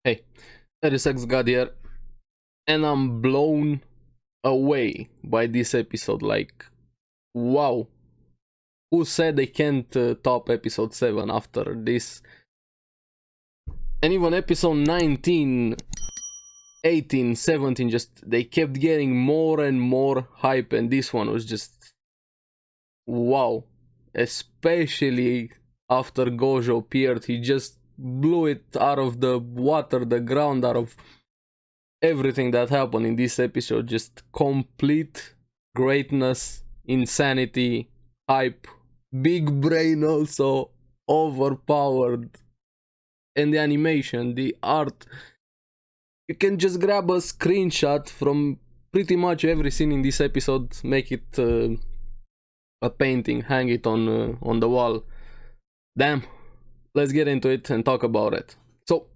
Hey, ARESxGOD here, and I'm blown away by this episode. Like, wow, who said they can't top episode 7 after this? And even episode 19, 18, 17, just they kept getting more and more hype, and this one was just wow. Especially after GOJO appeared, he just blew it out of the water, the ground, out of everything that happened in this episode. Just complete greatness, insanity, hype, big brain also, overpowered, and the animation, the art. You can just grab a screenshot from pretty much every scene in this episode, make it a painting, hang it on the wall. Damn, let's get into it and talk about it. So,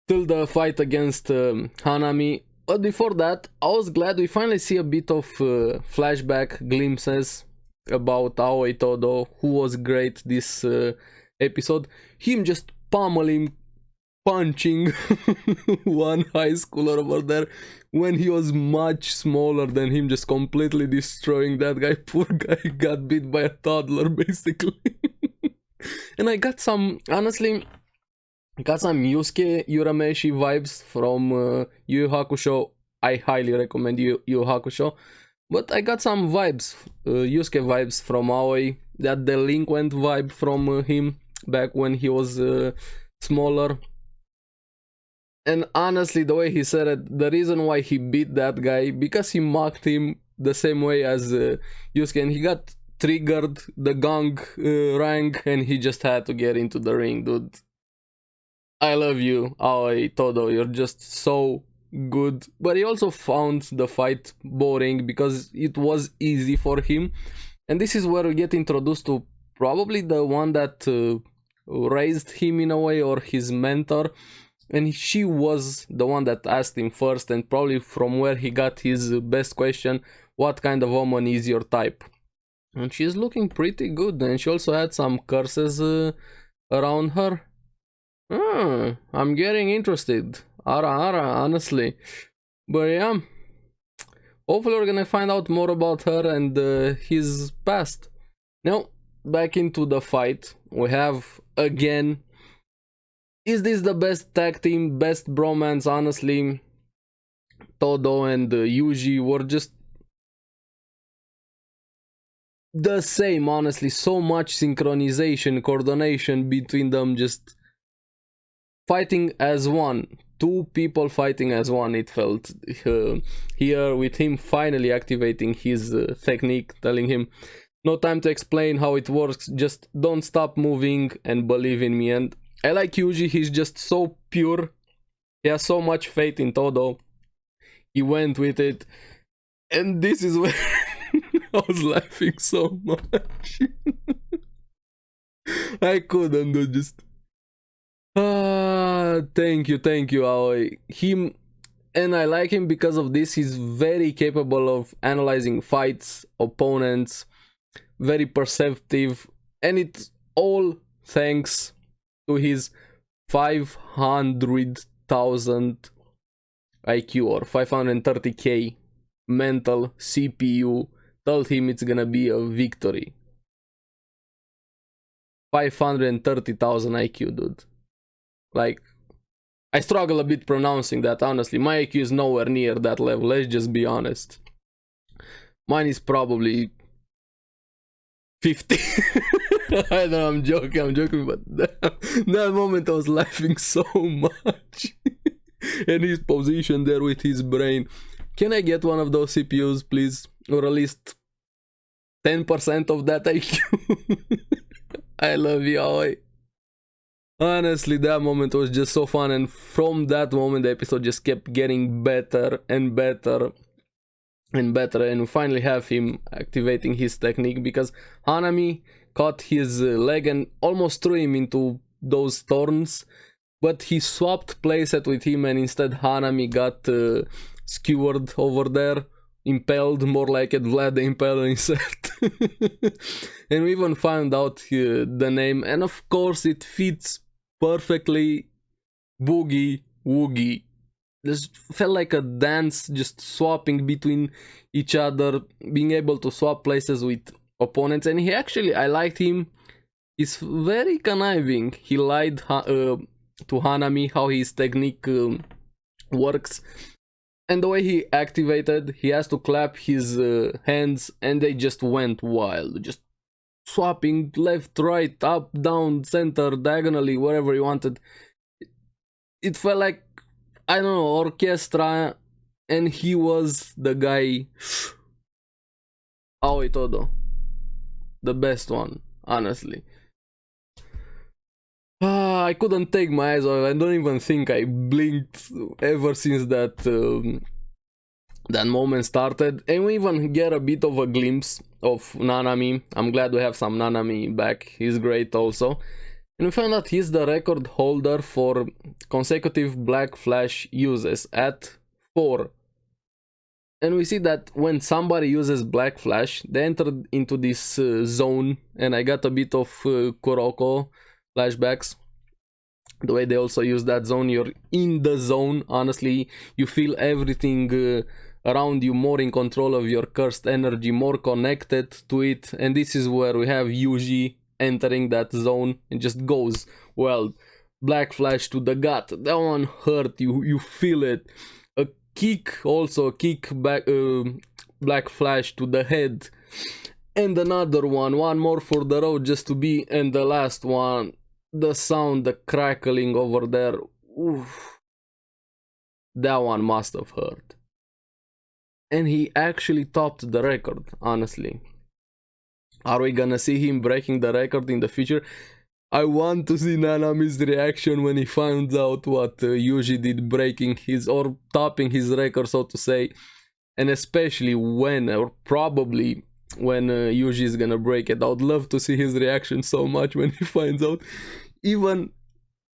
till the fight against Hanami. But before that, I was glad we finally see a bit of flashback glimpses about Aoi Todo, who was great this episode. Him just pummeling, punching one high schooler over there when he was much smaller than him, just completely destroying that guy. Poor guy got beat by a toddler, basically. And I got some, honestly, got some Yusuke Urameshi vibes from Yu Yu Hakusho. I highly recommend Yu Yu Hakusho. But I got some vibes, Yusuke vibes from Aoi. That delinquent vibe from him back when he was smaller. And honestly, the way he said it, the reason why he beat that guy, because he mocked him the same way as Yusuke, and he got triggered, the gong rang, and he just had to get into the ring, dude. I love you, Aoi Todo, you're just so good. But he also found the fight boring because it was easy for him. And this is where we get introduced to probably the one that raised him in a way, or his mentor. And she was the one that asked him first, and probably from where he got his best question: what kind of woman is your type? And she's looking pretty good, and she also had some curses around her. I'm getting interested. Ara, honestly. But yeah, hopefully we're gonna find out more about her and his past. Now, back into the fight. We have, again, is this the best tag team, best bromance? Honestly, Todo and YUUJI were just the same, honestly. So much synchronization, coordination between them, just fighting as one. Two people fighting as one, it felt. Here, with him finally activating his technique, telling him, no time to explain how it works, just don't stop moving and believe in me. And I like YUUJI, he's just so pure. He has so much faith in Todo. He went with it. And this is where I was laughing so much. I couldn't do just... thank you, Aoi. Him, and I like him because of this. He's very capable of analyzing fights, opponents, very perceptive, and it's all thanks to his 500,000 IQ, or 530k mental CPU. Told him it's gonna be a victory. 530,000 IQ, dude. Like, I struggle a bit pronouncing that, honestly. My IQ is nowhere near that level, let's just be honest. Mine is probably 50. I know, I'm joking, but that moment I was laughing so much. And his position there with his brain. Can I get one of those CPUs, please? Or at least 10% of that IQ? I love you, Aoi. Honestly, that moment was just so fun, and from that moment the episode just kept getting better and better and better, and we finally have him activating his technique because Hanami caught his leg and almost threw him into those thorns, but he swapped playset with him, and instead Hanami got skewered over there, impaled, more like it, Vlad the Impaler insert. And we even found out the name, and of course it fits perfectly boogie, woogie. Just felt like a dance, just swapping between each other, being able to swap places with opponents. And he actually, I liked him. He's very conniving. He lied to Hanami how his technique works. And the way he activated, he has to clap his hands and they just went wild. Just swapping left, right, up, down, center, diagonally, wherever you wanted. It felt like, I don't know, orchestra, and he was the guy. Aoi Todo. The best one, honestly. I couldn't take my eyes off. I don't even think I blinked ever since that that moment started. And we even get a bit of a glimpse of Nanami. I'm glad we have some Nanami back. He's great also. And we find out he's the record holder for consecutive Black Flash uses at 4. And we see that when somebody uses Black Flash, they enter into this zone. And I got a bit of Kuroko flashbacks. The way they also use that zone, you're in the zone. Honestly, you feel everything around you, more in control of your cursed energy, more connected to it. And this is where we have YUUJI entering that zone and just goes, well, Black Flash to the gut. That one hurt, you feel it. A kick, also a kick back, Black Flash to the head. And another one more for the road just to be. And the last one, the sound, the crackling over there. Oof. That one must have hurt. And he actually topped the record, honestly. Are we gonna see him breaking the record in the future? I want to see Nanami's reaction when he finds out what YUUJI did, breaking his or topping his record, so to say. And especially when, or probably when YUUJI is gonna break it. I would love to see his reaction so much when he finds out. Even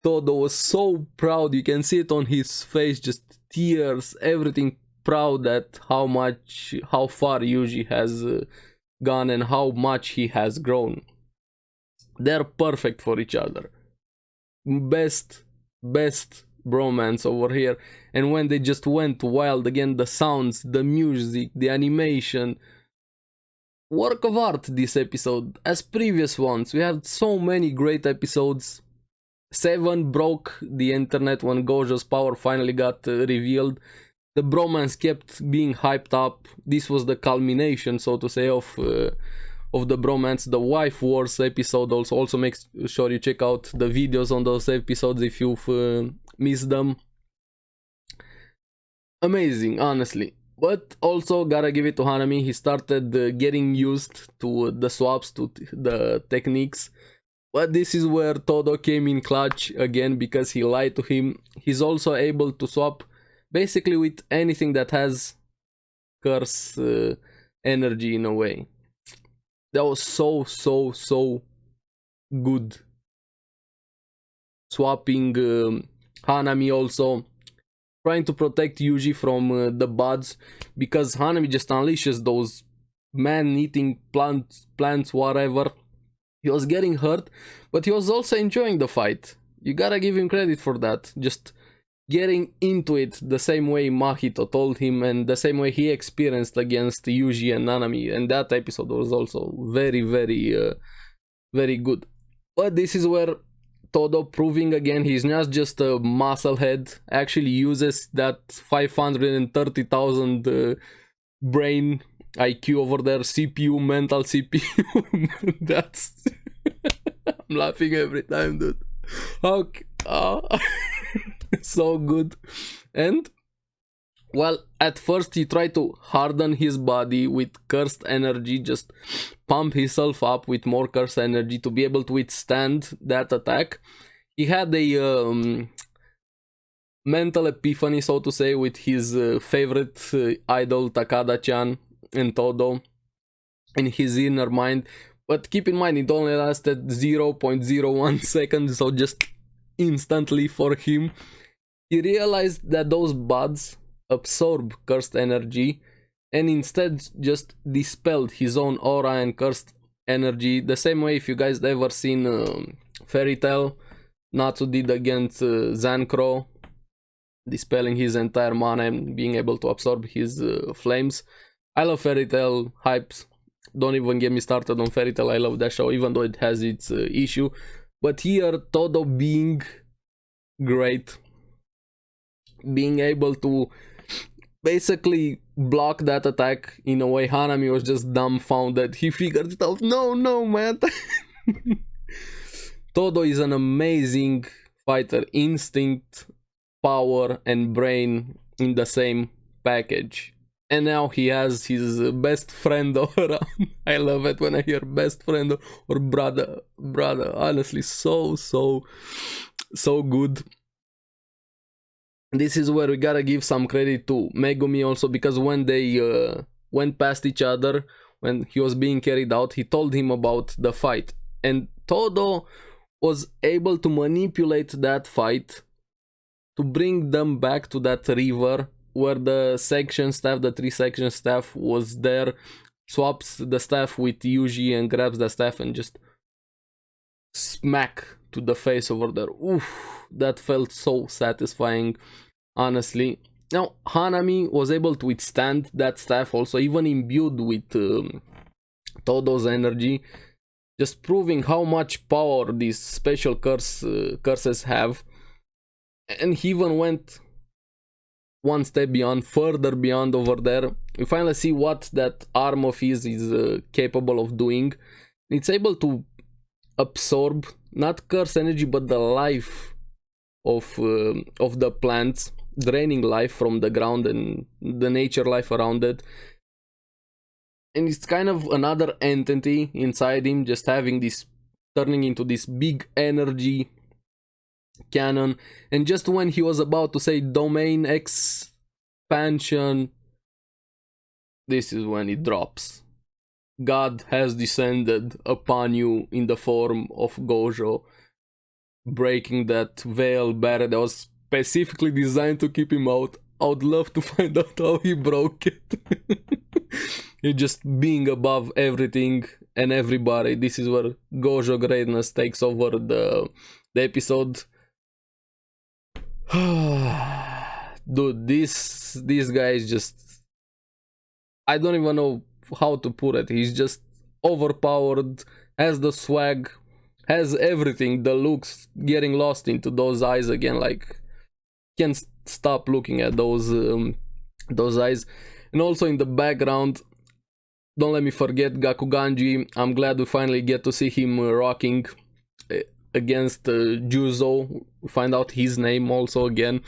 Todo was so proud, you can see it on his face, just tears, everything, proud at how far YUUJI has gone and how much he has grown. They're perfect for each other. Best bromance over here. And when they just went wild again, the sounds, the music, the animation, work of art this episode. As previous ones, we had so many great episodes. 7 broke the internet when Gojo's power finally got revealed. The bromance kept being hyped up. This was the culmination, so to say, of the bromance. The Wife Wars episode also make sure you check out the videos on those episodes if you've missed them. Amazing, honestly. But also gotta give it to Hanami. He started getting used to the swaps, to the techniques. But this is where Todo came in clutch again, because he lied to him. He's also able to swap basically with anything that has curse energy in a way. That was so good. Swapping Hanami also, trying to protect YUUJI from the buds, because Hanami just unleashes those man-eating plants, whatever. He was getting hurt, but he was also enjoying the fight. You gotta give him credit for that. Just getting into it the same way Mahito told him, and the same way he experienced against YUUJI and Nanami. And that episode was also very good. But this is where Todo proving again he's not just a musclehead, actually uses that 530,000 brain IQ over there, CPU, mental CPU. That's I'm laughing every time, dude. Okay. So good. And well, at first he tried to harden his body with cursed energy, just pump himself up with more cursed energy to be able to withstand that attack. He had a mental epiphany, so to say, with his favorite idol Takada-chan and Todo in his inner mind. But keep in mind, it only lasted 0.01 seconds, so just instantly for him. He realized that those buds absorb cursed energy and instead just dispelled his own aura and cursed energy. The same way, if you guys ever seen Fairy Tail, Natsu did against Zancro, dispelling his entire mana and being able to absorb his flames. I love Fairy Tail hypes. Don't even get me started on Fairy Tail. I love that show, even though it has its issue. But here, Todo being great, being able to basically block that attack in a way. Hanami was just dumbfounded. He figured it out. No, man. Todo is an amazing fighter. Instinct, power, and brain in the same package. And now he has his best friend around. I love it when I hear best friend or brother. Honestly, so good. This is where we gotta give some credit to Megumi also, because when they went past each other, when he was being carried out, he told him about the fight. And Todo was able to manipulate that fight to bring them back to that river where the section staff, the 3-section staff was there, swaps the staff with YUUJI and grabs the staff and just smack to the face over there. Oof, that felt so satisfying, honestly. Now, Hanami was able to withstand that staff also, even imbued with Todo's energy, just proving how much power these special curses have. And he even went one step beyond, further beyond over there. We finally see what that arm of his is capable of doing. It's able to absorb not curse energy but the life of the plants, draining life from the ground and the nature life around it. And it's kind of another entity inside him, just having this, turning into this big energy cannon. And just when he was about to say domain expansion, this is when it drops. God has descended upon you in the form of GOJO, breaking that veil barrier that was specifically designed to keep him out. I would love to find out how he broke it. You're just being above everything and everybody. This is where GOJO greatness takes over the episode. Dude, this guy is just, I don't even know how to put it. He's just overpowered, has the swag, has everything, the looks, getting lost into those eyes again, like can't stop looking at those eyes. And also in the background, don't let me forget Gakuganji. I'm glad we finally get to see him rocking against Juzo. We find out his name also again.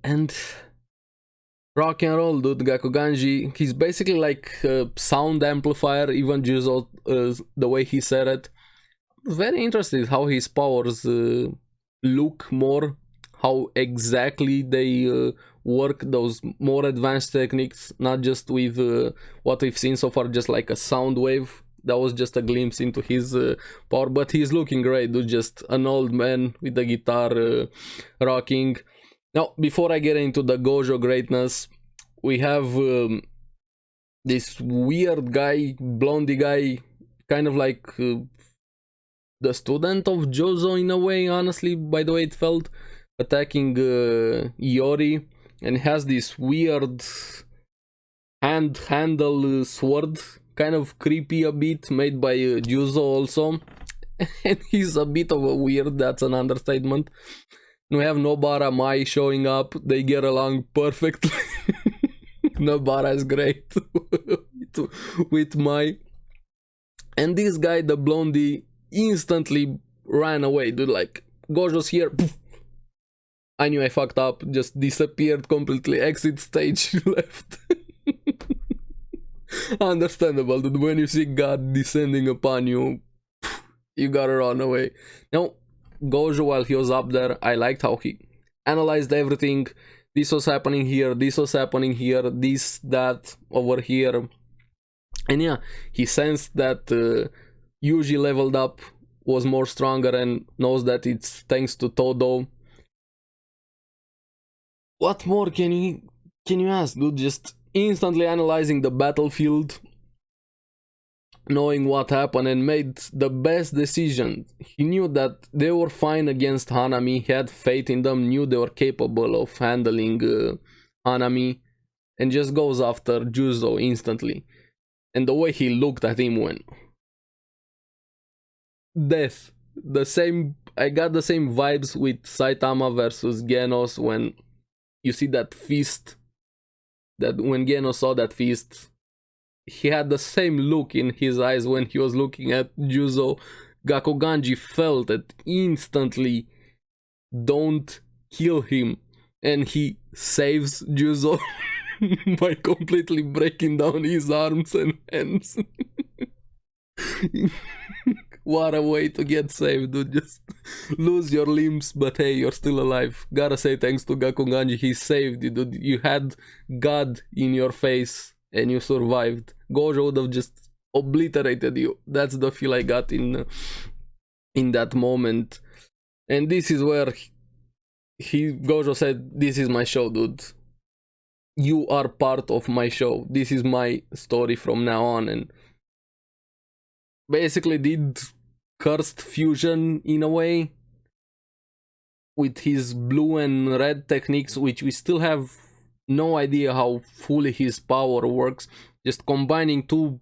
And rock and roll, dude. Gakuganji, he's basically like a sound amplifier. Even Juzo, the way he said it, very interested how his powers look more, how exactly they work those more advanced techniques, not just with what we've seen so far, just like a sound wave. That was just a glimpse into his power, but he's looking great, dude. Just an old man with the guitar rocking. Now, before I get into the GOJO greatness, we have this weird guy, blondie guy, kind of like the student of JoJo in a way, honestly, by the way it felt, attacking Iori, and has this weird handle sword, kind of creepy a bit, made by Juzo also. And he's a bit of a weird, that's an understatement. We have Nobara Mai showing up, they get along perfectly. Nobara is great with Mai. And this guy, the blondie, instantly ran away, dude, like, Gojo's here, poof. I knew I fucked up, just disappeared completely, exit stage, left. Understandable, dude, when you see God descending upon you, you gotta run away. Now, Gojo, while he was up there, I liked how he analyzed everything. This was happening here, this was happening here, this, that, over here. And yeah, he sensed that YUUJI leveled up, was more stronger, and knows that it's thanks to Todo. What more can you ask, dude? Just instantly analyzing the battlefield, knowing what happened and made the best decision. He knew that they were fine against Hanami, he had faith in them, knew they were capable of handling Hanami, and just goes after Juzo instantly. And the way he looked at him when death, the same, I got the same vibes with Saitama versus Genos when you see that fist, that when Genos saw that fist, he had the same look in his eyes when he was looking at Juzo. Gakuganji felt it instantly. Don't kill him. And he saves Juzo by completely breaking down his arms and hands. What a way to get saved, dude. Just lose your limbs, but hey, you're still alive. Gotta say thanks to Gakuganji, he saved you, dude. You had God in your face and you survived. Gojo would have just obliterated you. That's the feel I got in that moment. And this is where Gojo said, this is my show, dude. You are part of my show. This is my story from now on. And basically did cursed fusion in a way with his blue and red techniques, which we still have no idea how fully his power works. Just combining two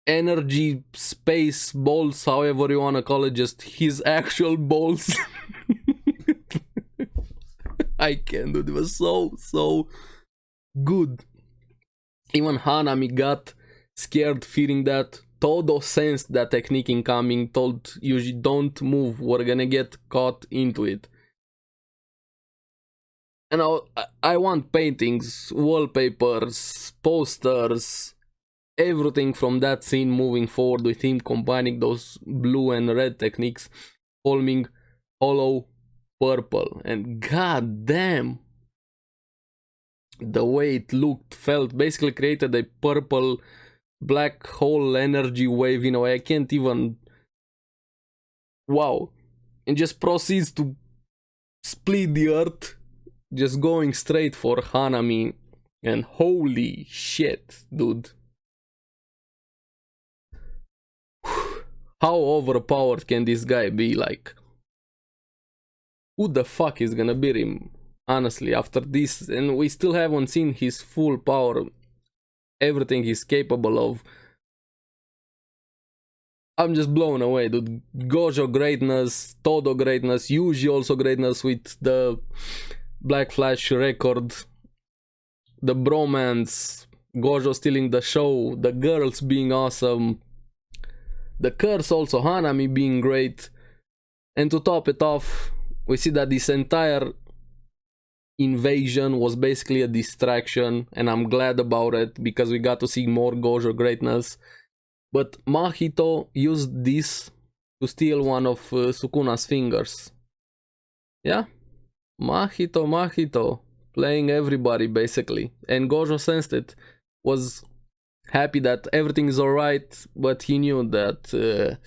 energy space balls, however you wanna call it, just his actual balls. I can't do it. It was so good. Even Hanami got scared, fearing that. Todo sensed that technique incoming, told Yuji, don't move, we're gonna get caught into it. And I want paintings, wallpapers, posters, everything from that scene moving forward with him combining those blue and red techniques, forming hollow purple. And god damn, the way it looked, felt, basically created a purple black hole energy wave in a way I can't even. Wow. And just proceeds to split the earth, just going straight for Hanami. And holy shit, dude. How overpowered can this guy be? Like, who the fuck is gonna beat him? Honestly, after this, and we still haven't seen his full power, everything he's capable of. I'm just blown away, dude. Gojo greatness, Todo greatness, YUUJI also greatness with the Black Flash record, the bromance, Gojo stealing the show, the girls being awesome, the curse also, Hanami being great, and to top it off, we see that this entire invasion was basically a distraction, and I'm glad about it because we got to see more Gojo greatness. But Mahito used this to steal one of Sukuna's fingers. Yeah, Mahito playing everybody basically, and Gojo sensed it, was happy that everything is alright, but he knew that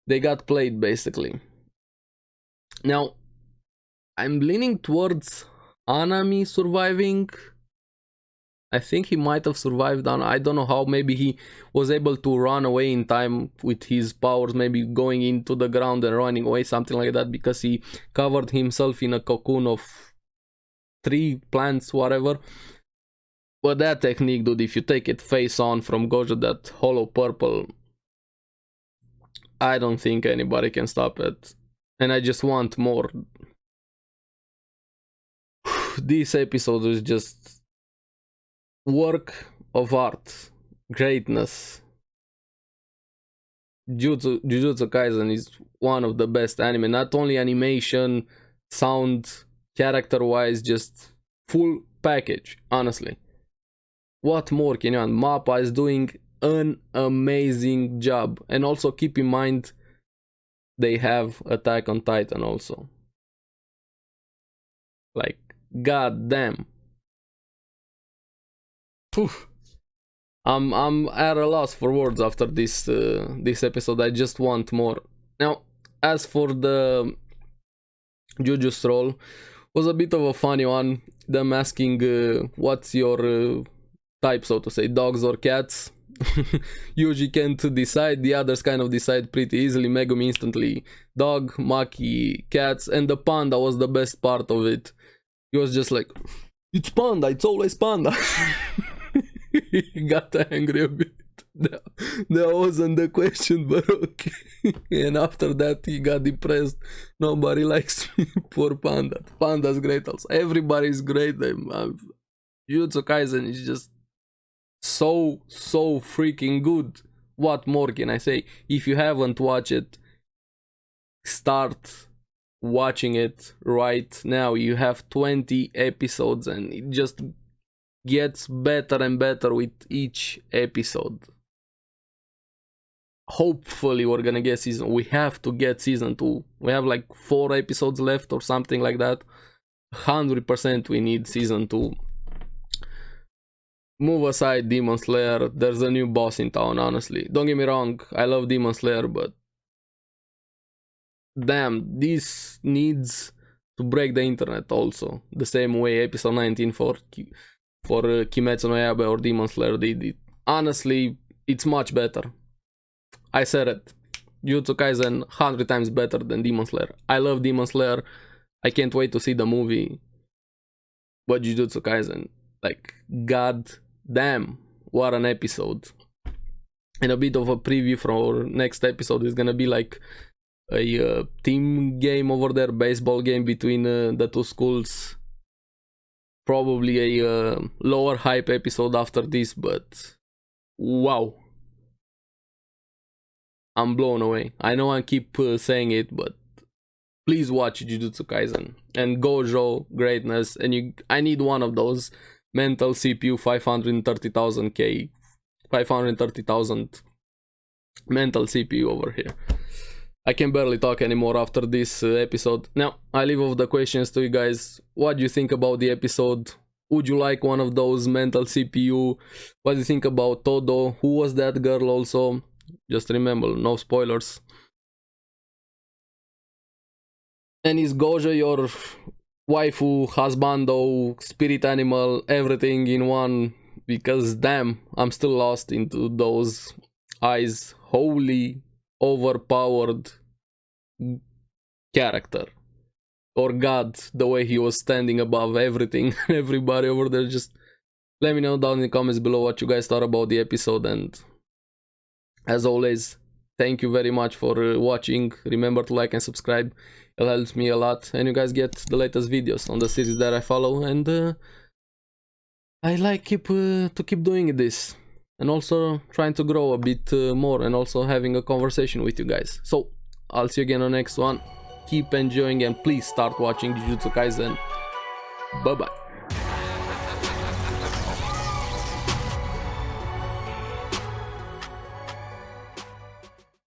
they got played basically. Now I'm leaning towards Hanami surviving. I think he might have survived on, I don't know how, maybe he was able to run away in time with his powers, maybe going into the ground and running away, something like that, because he covered himself in a cocoon of 3 plants, whatever. But that technique, dude, if you take it face on from Gojo, that hollow purple, I don't think anybody can stop it. And I just want more. This episode is just work of art, greatness. Jujutsu Kaisen is one of the best anime, not only animation, sound, character-wise, just full package, honestly. What more can you want? Mappa is doing an amazing job. And also keep in mind, they have Attack on Titan also. Like, god damn. Poof. I'm at a loss for words after this episode. I just want more. Now, as for the Juju stroll, was a bit of a funny one. Them asking what's your type, so to say, dogs or cats. Yuji can't decide, the others kind of decide pretty easily. Megumi instantly dog, Maki cats, and the panda was the best part of it. He was just like, it's panda, it's always panda. He got angry a bit. That wasn't the question, but okay. And after that he got depressed. Nobody likes me. Poor panda. Panda's great also. Everybody's great. Jujutsu Kaisen is just so freaking good. What more can I say? If you haven't watched it, start watching it right now. You have 20 episodes and it just gets better and better with each episode. Hopefully we're gonna get we have to get season 2. We have like 4 episodes left or something like that. 100% we need season 2. Move aside Demon Slayer, there's a new boss in town, honestly. Don't get me wrong, I love Demon Slayer, but damn, this needs to break the internet also. The same way episode 19 for Kimetsu no Yaiba or Demon Slayer did it. Honestly, it's much better. I said it. Jujutsu Kaisen 100 times better than Demon Slayer. I love Demon Slayer. I can't wait to see the movie. But Jujutsu Kaisen, like, god damn, what an episode. And a bit of a preview for our next episode is gonna be like a team game over there, baseball game between the two schools. Probably a lower hype episode after this, but wow. I'm blown away. I know I keep saying it, but please watch Jujutsu Kaisen. And GOJO, greatness. And I need one of those mental CPU 530,000K. 530,000 mental CPU over here. I can barely talk anymore after this episode. Now, I leave off the questions to you guys. What do you think about the episode? Would you like one of those mental CPU? What do you think about Todo? Who was that girl also? Just remember, no spoilers. And is GOJO your waifu, husbando, spirit animal, everything in one? Because damn, I'm still lost into those eyes. Holy, overpowered character. Or God, the way he was standing above everything and everybody over there. Just let me know down in the comments below what you guys thought about the episode, and as always, thank you very much for watching. Remember to like and subscribe, it helps me a lot, and you guys get the latest videos on the series that I follow, and I like to keep doing this, and also trying to grow a bit more, and also having a conversation with you guys. So I'll see you again on the next one. Keep enjoying and please start watching Jujutsu Kaisen. Bye bye.